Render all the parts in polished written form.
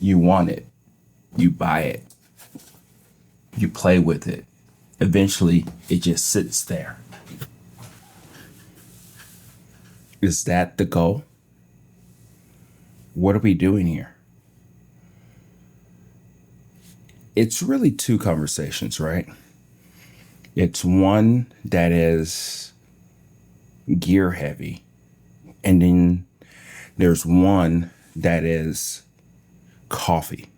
You want it. You buy it. You play with it. Eventually, it just sits there. Is that the goal? What are we doing here? It's really two conversations, right? It's one that is gear heavy, and then there's one that is coffee.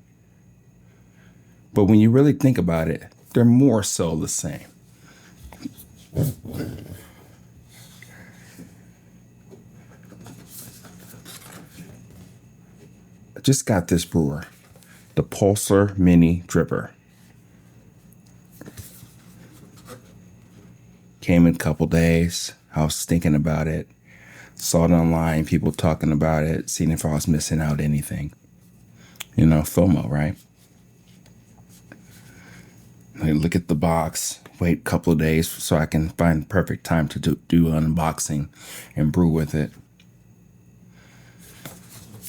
But when you really think about it, they're more so the same. I just got this brewer, the Pulsar Mini dripper. Came in a couple days. I was thinking about it. Saw it online, people talking about it, seeing if I was missing out anything. You know, FOMO, right? I look at the box, wait a couple of days so I can find the perfect time to do an unboxing and brew with it.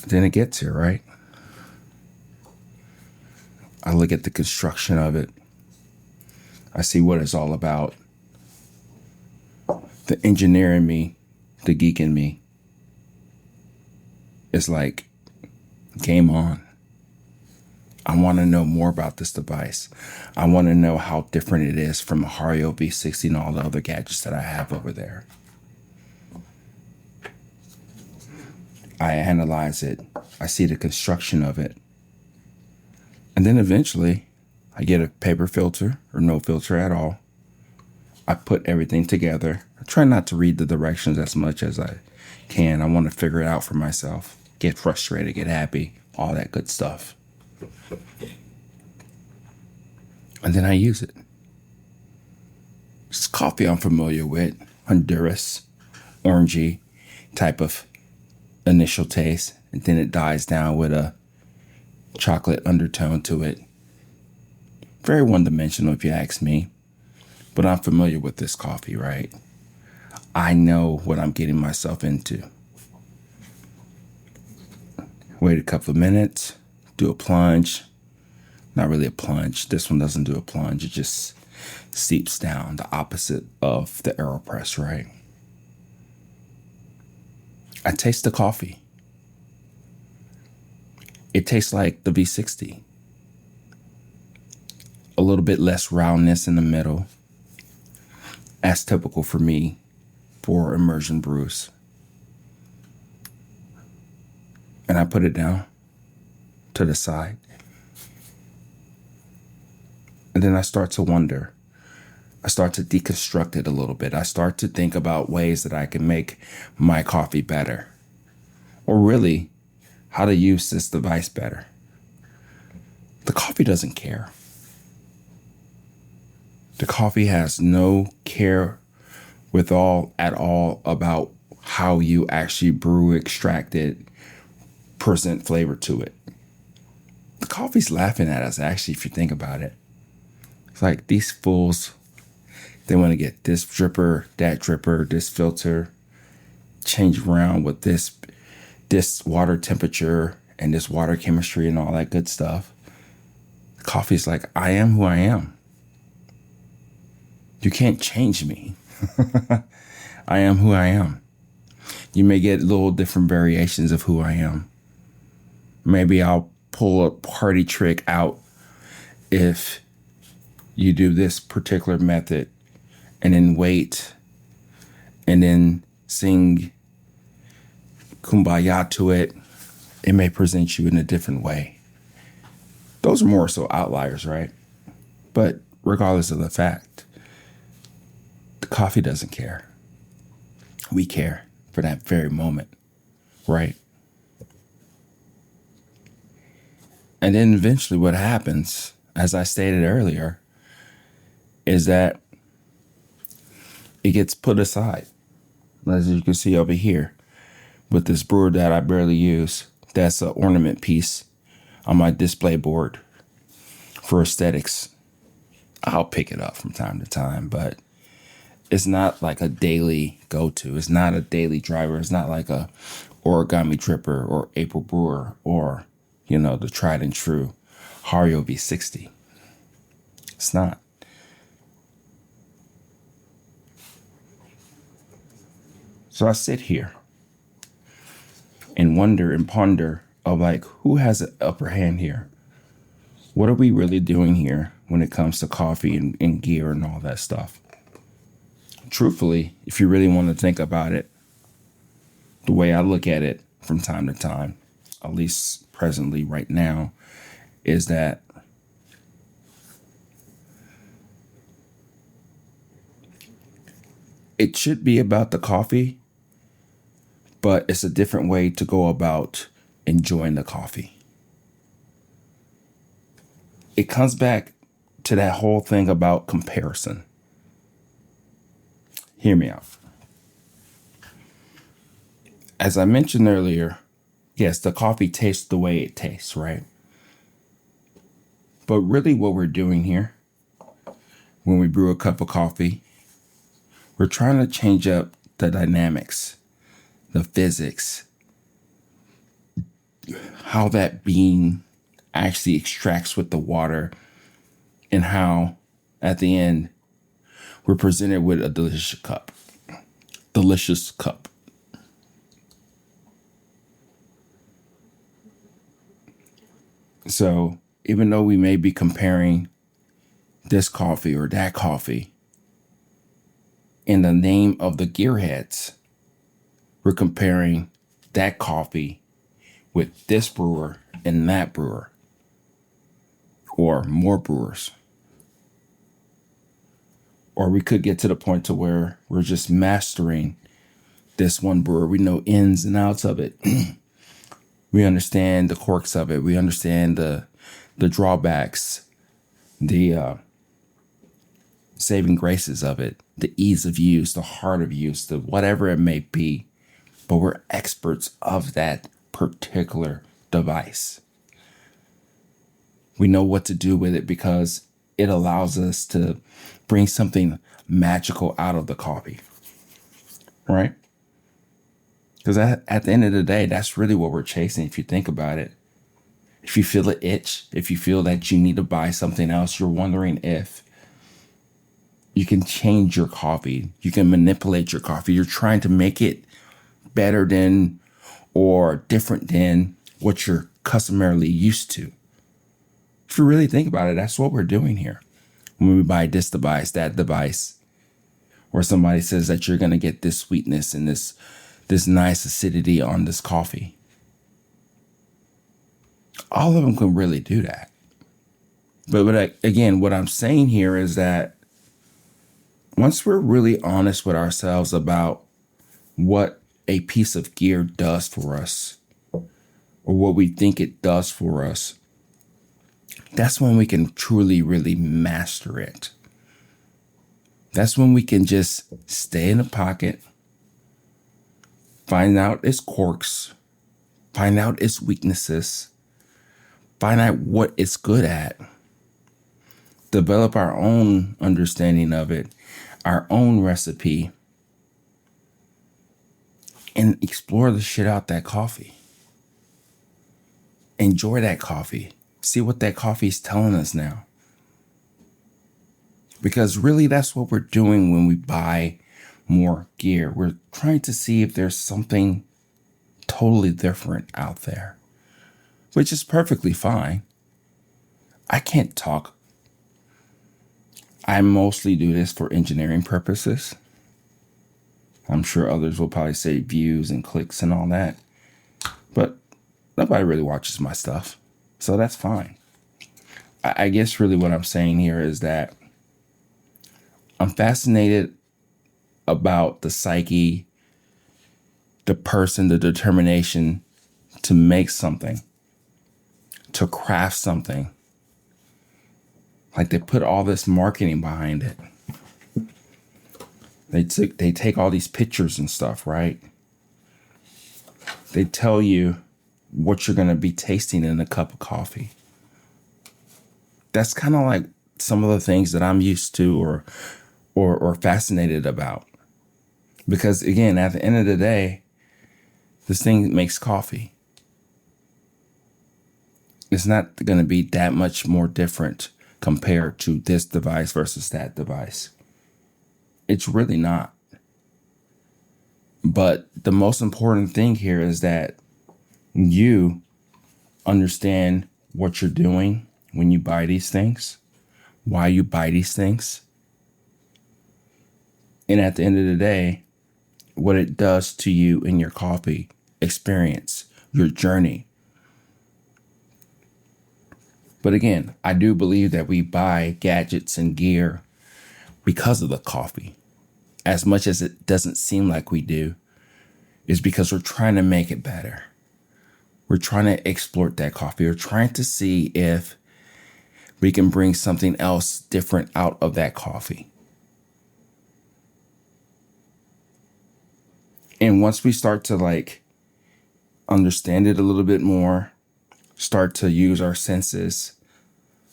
Then it gets here, right? I look at the construction of it. I see what it's all about. The engineer in me, the geek in me, is like, game on. I want to know more about this device. I want to know how different it is from a Hario V60 and all the other gadgets that I have over there. I analyze it. I see the construction of it. And then eventually, I get a paper filter or no filter at all. I put everything together. I try not to read the directions as much as I can. I want to figure it out for myself. Get frustrated, get happy, all that good stuff. And then I use it. It's coffee I'm familiar with. Honduras, orangey type of initial taste. And then it dies down with a chocolate undertone to it. Very one-dimensional if you ask me. But I'm familiar with this coffee, right? I know what I'm getting myself into. Wait a couple of minutes, do a plunge. Not really a plunge. This one doesn't do a plunge. It just seeps down, the opposite of the AeroPress, right? I taste the coffee. It tastes like the V60. A little bit less roundness in the middle. As typical for me for immersion brews. And I put it down to the side. And then I start to wonder. I start to deconstruct it a little bit. I start to think about ways that I can make my coffee better. Or really, how to use this device better. The coffee doesn't care. The coffee has no care at all about how you actually brew, extract it, present flavor to it. The coffee's laughing at us, actually, if you think about it. It's like these fools, they want to get this dripper, that dripper, this filter, change around with this water temperature and this water chemistry and all that good stuff. The coffee's like, I am who I am. You can't change me. I am who I am. You may get little different variations of who I am. Maybe I'll pull a party trick out if you do this particular method and then wait and then sing Kumbaya to it. It may present you in a different way. Those are more so outliers, right? But regardless of the fact, the coffee doesn't care. We care for that very moment, right? And then eventually what happens, as I stated earlier, is that it gets put aside. As you can see over here, with this brewer that I barely use, that's an ornament piece on my display board for aesthetics. I'll pick it up from time to time, but it's not like a daily go-to. It's not a daily driver. It's not like a origami dripper or April brewer or the tried and true Hario V60. It's not. So I sit here and wonder and ponder of like, who has an upper hand here? What are we really doing here when it comes to coffee and gear and all that stuff? Truthfully, if you really want to think about it, the way I look at it from time to time, at least presently right now, is that it should be about the coffee, but it's a different way to go about enjoying the coffee. It comes back to that whole thing about comparison. Hear me out. As I mentioned earlier, yes, the coffee tastes the way it tastes, right? But really what we're doing here, when we brew a cup of coffee, we're trying to change up the dynamics, the physics, how that bean actually extracts with the water, and how at the end we're presented with a delicious cup. Delicious cup. So even though we may be comparing this coffee or that coffee, in the name of the gearheads, we're comparing that coffee with this brewer and that brewer, or more brewers. Or we could get to the point to where we're just mastering this one brewer. We know ins and outs of it. We understand the quirks of it. We understand the drawbacks, the saving graces of it, the ease of use, the heart of use, the whatever it may be. But we're experts of that particular device. We know what to do with it because it allows us to bring something magical out of the coffee, right? Because at the end of the day, that's really what we're chasing. If you think about it, if you feel an itch, if you feel that you need to buy something else, you're wondering if you can change your coffee, you can manipulate your coffee. You're trying to make it better than or different than what you're customarily used to. If you really think about it, that's what we're doing here. When we buy this device, that device, or somebody says that you're going to get this sweetness and this nice acidity on this coffee. All of them can really do that. But again, what I'm saying here is that once we're really honest with ourselves about what a piece of gear does for us, or what we think it does for us, that's when we can truly, really master it. That's when we can just stay in the pocket, find out its quirks, find out its weaknesses, find out what it's good at, develop our own understanding of it, our own recipe, and explore the shit out that coffee. Enjoy that coffee. See what that coffee is telling us now. Because really that's what we're doing when we buy more gear. We're trying to see if there's something totally different out there, which is perfectly fine. I can't talk. I mostly do this for engineering purposes. I'm sure others will probably say views and clicks and all that, but nobody really watches my stuff, so that's fine. I guess really what I'm saying here is that I'm fascinated about the psyche, the person, the determination to make something, to craft something. Like they put all this marketing behind it. They take all these pictures and stuff, right? They tell you what you're going to be tasting in a cup of coffee. That's kind of like some of the things that I'm used to or fascinated about. Because again, at the end of the day, this thing makes coffee. It's not going to be that much more different compared to this device versus that device. It's really not. But the most important thing here is that you understand what you're doing when you buy these things, why you buy these things. And at the end of the day, what it does to you in your coffee experience, your journey. But again, I do believe that we buy gadgets and gear because of the coffee. As much as it doesn't seem like we do, is because we're trying to make it better. We're trying to exploit that coffee. We're trying to see if we can bring something else different out of that coffee. And once we start to understand it a little bit more, start to use our senses,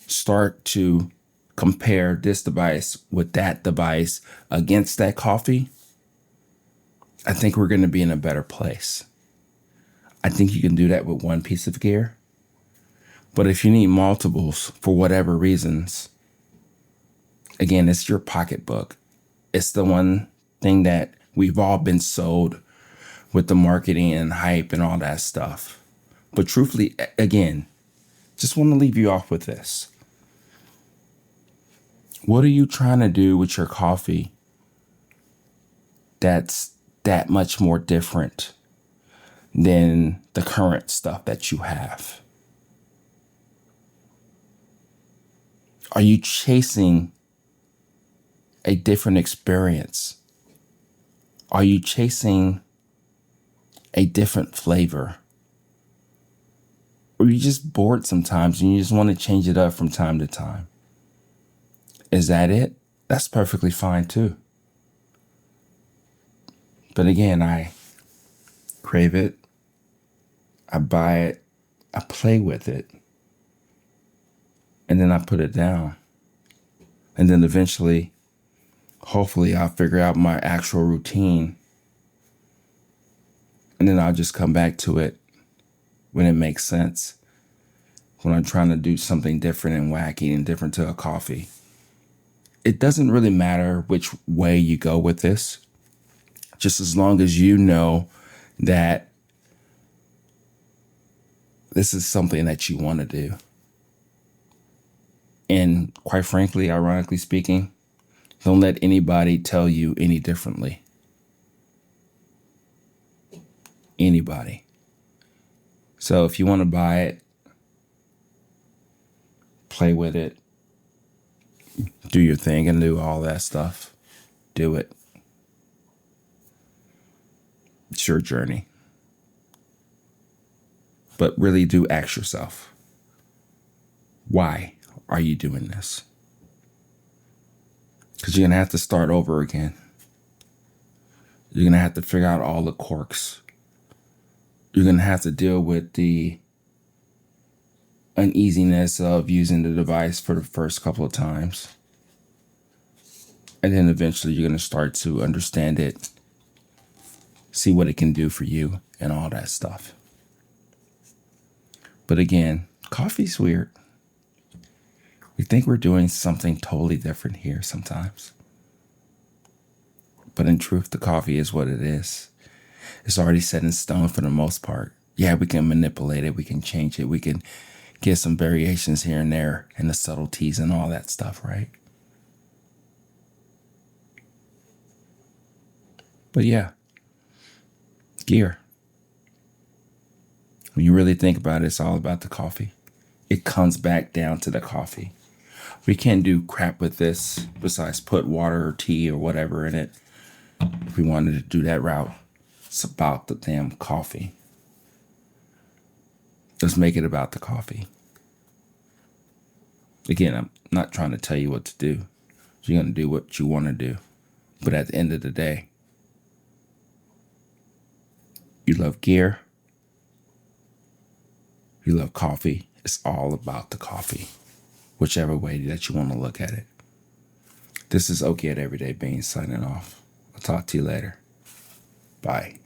start to compare this device with that device against that coffee, I think we're going to be in a better place. I think you can do that with one piece of gear. But if you need multiples for whatever reasons, again, it's your pocketbook. It's the one thing that we've all been sold with the marketing and hype and all that stuff. But truthfully, again, just want to leave you off with this. What are you trying to do with your coffee that's that much more different than the current stuff that you have? Are you chasing a different experience? Are you chasing a different flavor? Or are you just bored sometimes and you just want to change it up from time to time? Is that it? That's perfectly fine too. But again, I crave it. I buy it. I play with it. And then I put it down. And then eventually, hopefully, I'll figure out my actual routine. And then I'll just come back to it when it makes sense. When I'm trying to do something different and wacky and different to a coffee. It doesn't really matter which way you go with this. Just as long as you know that this is something that you want to do. And quite frankly, ironically speaking, don't let anybody tell you any differently. Anybody. So if you want to buy it, play with it, do your thing and do all that stuff, do it. It's your journey. But really do ask yourself, why are you doing this? Because you're going to have to start over again. You're going to have to figure out all the quirks. You're going to have to deal with the uneasiness of using the device for the first couple of times. And then eventually you're going to start to understand it, see what it can do for you and all that stuff. But again, coffee's weird. We think we're doing something totally different here sometimes. But in truth, the coffee is what it is. It's already set in stone for the most part. Yeah, we can manipulate it. We can change it. We can get some variations here and there and the subtleties and all that stuff, right? But yeah, gear. When you really think about it, it's all about the coffee. It comes back down to the coffee. We can't do crap with this besides put water or tea or whatever in it. If we wanted to do that route, it's about the damn coffee. Let's make it about the coffee. Again, I'm not trying to tell you what to do. You're going to do what you want to do. But at the end of the day, you love gear. You love coffee. It's all about the coffee, whichever way that you want to look at it. This is Okie at Everyday Beans signing off. I'll talk to you later. Bye.